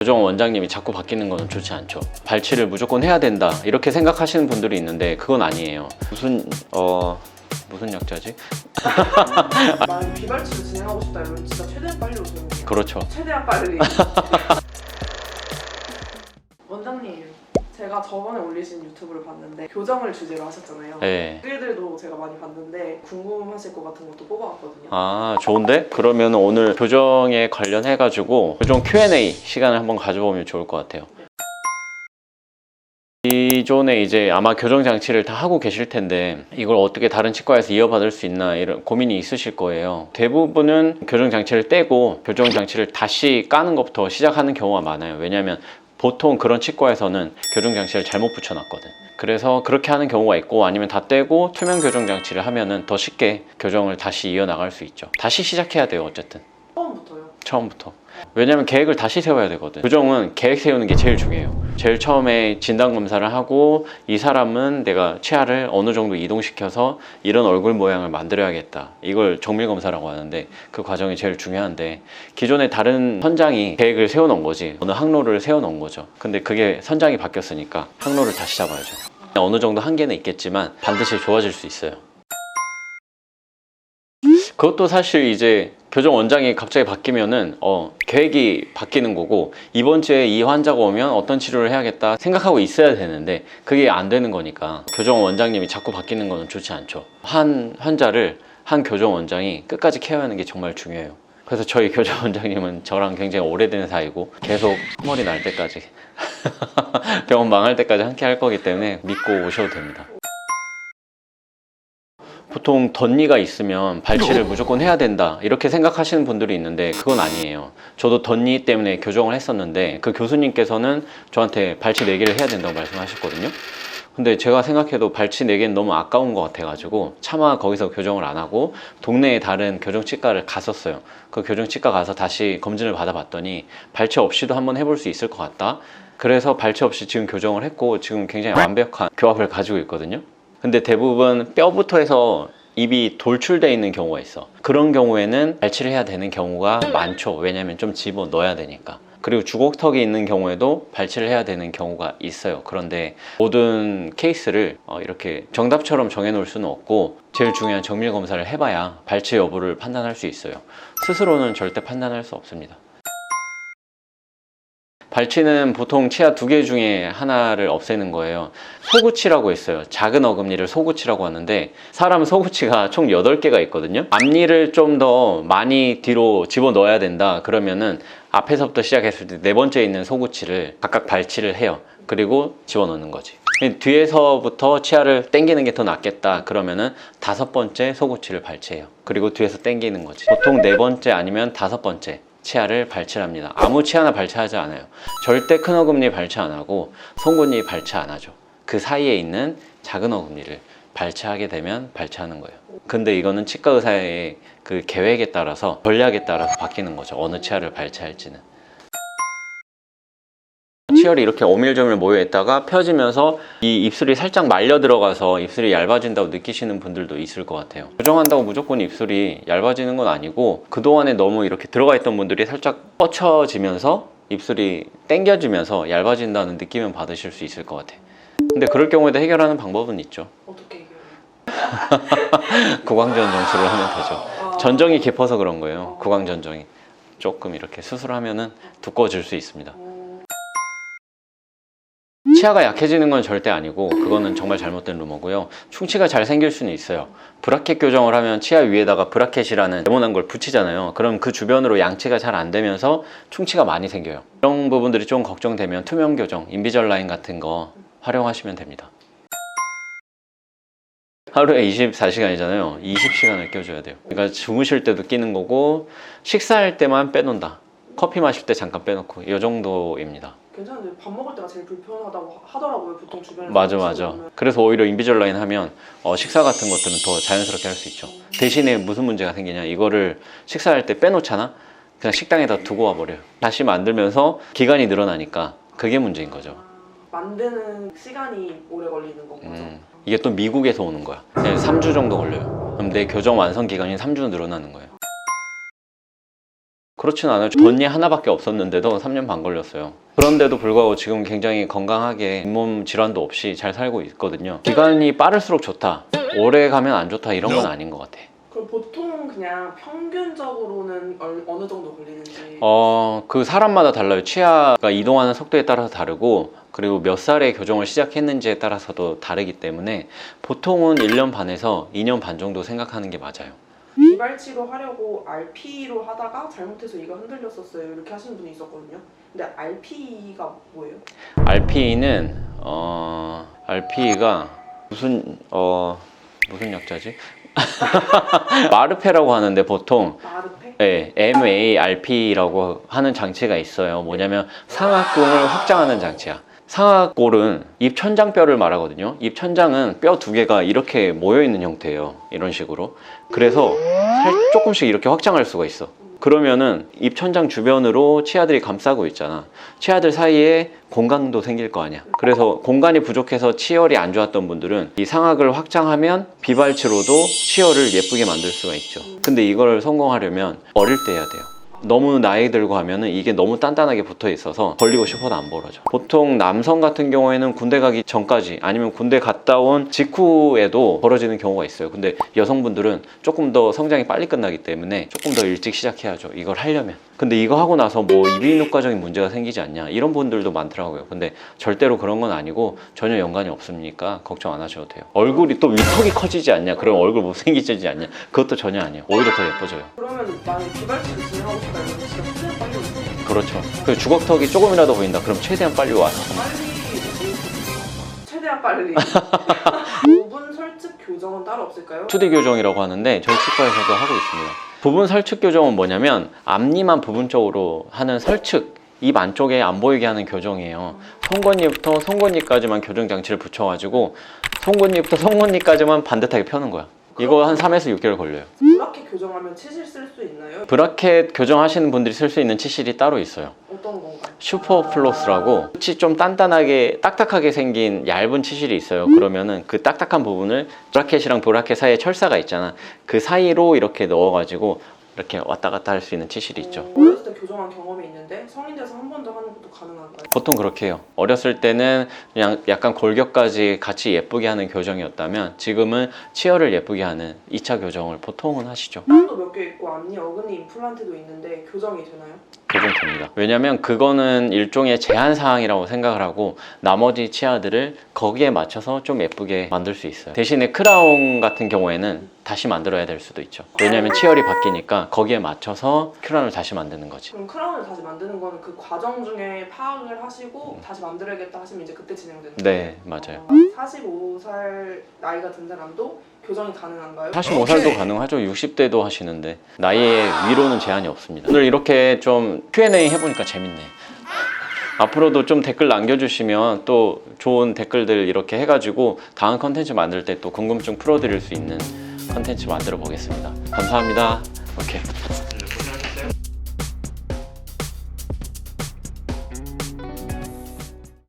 교정 원장님이 자꾸 바뀌는 거는 좋지 않죠. 발치를 무조건 해야 된다 이렇게 생각하시는 분들이 있는데 그건 아니에요. 무슨 약자지? 만약 비발치를 진행하고 싶다 이러면 진짜 최대한 빨리 오시는 거예요. 그렇죠. 최대한 빨리. 원장님, 제가 저번에 올리신 유튜브를 봤는데 교정을 주제로 하셨잖아요. 네. 댓글들도 제가 많이 봤는데 궁금하실 것 같은 것도 뽑아왔거든요. 아, 좋은데? 그러면 오늘 교정에 관련해가지고 교정 Q&A 시간을 한번 가져보면 좋을 것 같아요. 기존에 이제 아마 교정 장치를 다 하고 계실 텐데 이걸 어떻게 다른 치과에서 이어받을 수 있나 이런 고민이 있으실 거예요. 대부분은 교정 장치를 떼고 교정 장치를 다시 까는 것부터 시작하는 경우가 많아요. 왜냐하면 보통 그런 치과에서는 교정 장치를 잘못 붙여놨거든. 그래서 그렇게 하는 경우가 있고 아니면 다 떼고 투명 교정 장치를 하면은 더 쉽게 교정을 다시 이어나갈 수 있죠. 다시 시작해야 돼요. 어쨌든 처음부터요? 처음부터. 왜냐면 계획을 다시 세워야 되거든. 교정은 계획 세우는 게 제일 중요해요. 제일 처음에 진단 검사를 하고 이 사람은 내가 치아를 어느 정도 이동시켜서 이런 얼굴 모양을 만들어야겠다. 이걸 정밀 검사라고 하는데 그 과정이 제일 중요한데 기존에 다른 선장이 계획을 세워놓은 거지 어느 항로를 세워놓은 거죠. 근데 그게 선장이 바뀌었으니까 항로를 다시 잡아야죠. 어느 정도 한계는 있겠지만 반드시 좋아질 수 있어요. 그것도 사실 이제 교정 원장이 갑자기 바뀌면은 계획이 바뀌는 거고 이번 주에 이 환자가 오면 어떤 치료를 해야겠다 생각하고 있어야 되는데 그게 안 되는 거니까 교정 원장님이 자꾸 바뀌는 거는 좋지 않죠. 한 환자를 한 교정 원장이 끝까지 케어하는 게 정말 중요해요. 그래서 저희 교정 원장님은 저랑 굉장히 오래된 사이고 계속 머리 날 때까지 병원 망할 때까지 함께 할 거기 때문에 믿고 오셔도 됩니다. 보통 덧니가 있으면 발치를 무조건 해야 된다 이렇게 생각하시는 분들이 있는데 그건 아니에요. 저도 덧니 때문에 교정을 했었는데 그 교수님께서는 저한테 발치 4개를 해야 된다고 말씀하셨거든요. 근데 제가 생각해도 발치 4개는 너무 아까운 것 같아가지고 차마 거기서 교정을 안 하고 동네에 다른 교정치과를 갔었어요. 그 교정치과 가서 다시 검진을 받아봤더니 발치 없이도 한번 해볼 수 있을 것 같다. 그래서 발치 없이 지금 교정을 했고 지금 굉장히 완벽한 교합을 가지고 있거든요. 근데 대부분 뼈부터 해서 입이 돌출되어 있는 경우가 있어. 그런 경우에는 발치를 해야 되는 경우가 많죠. 왜냐면 좀 집어 넣어야 되니까. 그리고 주걱턱이 있는 경우에도 발치를 해야 되는 경우가 있어요. 그런데 모든 케이스를 이렇게 정답처럼 정해놓을 수는 없고 제일 중요한 정밀 검사를 해봐야 발치 여부를 판단할 수 있어요. 스스로는 절대 판단할 수 없습니다. 발치는 보통 치아 2개 중에 하나를 없애는 거예요. 소구치라고 있어요. 작은 어금니를 소구치라고 하는데 사람 소구치가 총 8개가 있거든요. 앞니를 좀 더 많이 뒤로 집어넣어야 된다 그러면은 앞에서부터 시작했을 때 4번째에 있는 소구치를 각각 발치를 해요. 그리고 집어넣는 거지. 뒤에서부터 치아를 당기는 게 더 낫겠다 그러면은 5번째 소구치를 발치해요. 그리고 뒤에서 당기는 거지. 보통 4번째 아니면 5번째 치아를 발치합니다. 아무 치아나 발치하지 않아요. 절대 큰 어금니 발치 안 하고 송곳니 발치 안 하죠. 그 사이에 있는 작은 어금니를 발치하게 되면 발치하는 거예요. 근데 이거는 치과 의사의 그 계획에 따라서 전략에 따라서 바뀌는 거죠. 어느 치아를 발치할지는. 치열이 이렇게 오밀조밀 모여있다가 펴지면서 이 입술이 살짝 말려 들어가서 입술이 얇아진다고 느끼시는 분들도 있을 것 같아요. 교정한다고 무조건 입술이 얇아지는 건 아니고 그동안에 너무 이렇게 들어가 있던 분들이 살짝 뻗쳐지면서 입술이 당겨지면서 얇아진다는 느낌은 받으실 수 있을 것 같아요. 근데 그럴 경우에도 해결하는 방법은 있죠. 어떻게 해결해요? 구강전 정수를 하면 되죠. 전정이 깊어서 그런 거예요. 구강전정이 조금 이렇게 수술하면은 두꺼워질 수 있습니다. 치아가 약해지는 건 절대 아니고 그거는 정말 잘못된 루머고요. 충치가 잘 생길 수는 있어요. 브라켓 교정을 하면 치아 위에다가 브라켓이라는 네모난 걸 붙이잖아요. 그럼 그 주변으로 양치가 잘 안 되면서 충치가 많이 생겨요. 이런 부분들이 좀 걱정되면 투명 교정, 인비절라인 같은 거 활용하시면 됩니다. 하루에 24시간이잖아요. 20시간을 껴줘야 돼요. 그러니까 주무실 때도 끼는 거고 식사할 때만 빼놓는다. 커피 마실 때 잠깐 빼놓고 이 정도입니다. 괜찮은데 밥 먹을 때가 제일 불편하다고 하더라고요. 보통 주변에서. 맞아. 그래서 오히려 인비절라인 하면 식사 같은 것들은 더 자연스럽게 할 수 있죠. 대신에 무슨 문제가 생기냐, 이거를 식사할 때 빼놓잖아. 그냥 식당에다 두고 와버려요. 다시 만들면서 기간이 늘어나니까 그게 문제인 거죠. 만드는 시간이 오래 걸리는 건 거죠. 이게 또 미국에서 오는 거야. 3주 정도 걸려요. 그럼 내 교정 완성 기간이 3주 늘어나는 거예요. 그렇진 않아요. 덧니 하나밖에 없었는데도 3년 반 걸렸어요. 그런데도 불구하고 지금 굉장히 건강하게 잇몸 질환도 없이 잘 살고 있거든요. 기간이 빠를수록 좋다, 오래 가면 안 좋다 이런 건 아닌 것 같아. 그럼 보통 그냥 평균적으로는 어느 정도 걸리는지? 그 사람마다 달라요. 치아가 이동하는 속도에 따라서 다르고, 그리고 몇 살에 교정을 시작했는지에 따라서도 다르기 때문에 보통은 1년 반에서 2년 반 정도 생각하는 게 맞아요. 비발치로 하려고 RP로 하다가 잘못해서 이가 흔들렸었어요 이렇게 하시는 분이 있었거든요. 근데 RP가 뭐예요? RP가 무슨 약자지? 마르페라고 하는데 보통 마르페? 네, MARP라고 하는 장치가 있어요. 뭐냐면 상악근을 확장하는 장치야. 상악골은 입천장뼈를 말하거든요. 입천장은 뼈 두 개가 이렇게 모여 있는 형태예요. 이런 식으로. 그래서 조금씩 이렇게 확장할 수가 있어. 그러면은 입천장 주변으로 치아들이 감싸고 있잖아. 치아들 사이에 공간도 생길 거 아니야. 그래서 공간이 부족해서 치열이 안 좋았던 분들은 이 상악을 확장하면 비발치로도 치열을 예쁘게 만들 수가 있죠. 근데 이걸 성공하려면 어릴 때 해야 돼요. 너무 나이 들고 하면은 이게 너무 단단하게 붙어 있어서 벌리고 싶어도 안 벌어져. 보통 남성 같은 경우에는 군대 가기 전까지, 아니면 군대 갔다 온 직후에도 벌어지는 경우가 있어요. 근데 여성분들은 조금 더 성장이 빨리 끝나기 때문에 조금 더 일찍 시작해야죠, 이걸 하려면. 근데 이거 하고 나서 뭐 이비인후과적인 문제가 생기지 않냐 이런 분들도 많더라고요. 근데 절대로 그런 건 아니고 전혀 연관이 없으니까 걱정 안 하셔도 돼요. 얼굴이 또 위턱이 커지지 않냐, 그럼 얼굴 못생기지 않냐, 그것도 전혀 아니에요. 오히려 더 예뻐져요. 그러면 만약에 비발치를 진행하고 싶다 이러면 진짜 최대한 빨리 오세요. 그렇죠. 그 주걱턱이 조금이라도 보인다, 그럼 최대한 빨리 와서. 최대한 빨리. 부분 설득 교정은 따로 없을까요? 2D 교정이라고 하는데 저희 치과에서도 하고 있습니다. 부분 설측 교정은 뭐냐면 앞니만 부분적으로 하는 설측, 입 안쪽에 안 보이게 하는 교정이에요. 송곳니부터 송곳니까지만 교정 장치를 붙여가지고 송곳니부터 송곳니까지만 반듯하게 펴는 거야. 이거 한 3에서 6개월 걸려요. 브라켓 교정하면 치실 쓸 수 있나요? 브라켓 교정하시는 분들이 쓸 수 있는 치실이 따로 있어요. 어떤 건가요? 슈퍼플로스라고 끝이 좀 단단하게 딱딱하게 생긴 얇은 치실이 있어요. 그러면은 그 딱딱한 부분을 브라켓이랑 브라켓 사이에 철사가 있잖아. 그 사이로 이렇게 넣어가지고 이렇게 왔다 갔다 할 수 있는 치실이 있죠. 어렸을 때 교정한 경험이 있는데 성인 돼서 한 번 더 하는 것도 가능한가요? 보통 그렇게 해요. 어렸을 때는 그냥 약간 골격까지 같이 예쁘게 하는 교정이었다면 지금은 치열을 예쁘게 하는 2차 교정을 보통은 하시죠. 땅도 몇 개 있고 앞니 어금니 임플란트도 있는데 교정이 되나요? 교정됩니다. 왜냐면 그거는 일종의 제한 사항이라고 생각을 하고 나머지 치아들을 거기에 맞춰서 좀 예쁘게 만들 수 있어요. 대신에 크라운 같은 경우에는 다시 만들어야 될 수도 있죠. 왜냐면 치열이 바뀌니까 거기에 맞춰서 크라운을 다시 만드는 거지. 그럼 크라운을 다시 만드는 거는 그 과정 중에 파악을 하시고 다시 만들어야겠다 하시면 이제 그때 진행되는 거예요? 네, 맞아요. 45살 나이가 든 사람도 교정이 가능한가요? 45살도 가능하죠. 60대도 하시는데 나이의 위로는 제한이 없습니다. 오늘 이렇게 좀 Q&A 해보니까 재밌네. 앞으로도 좀 댓글 남겨주시면 또 좋은 댓글들 이렇게 해가지고 다음 컨텐츠 만들 때 또 궁금증 풀어드릴 수 있는 컨텐츠 만들어 보겠습니다. 감사합니다. 오케이.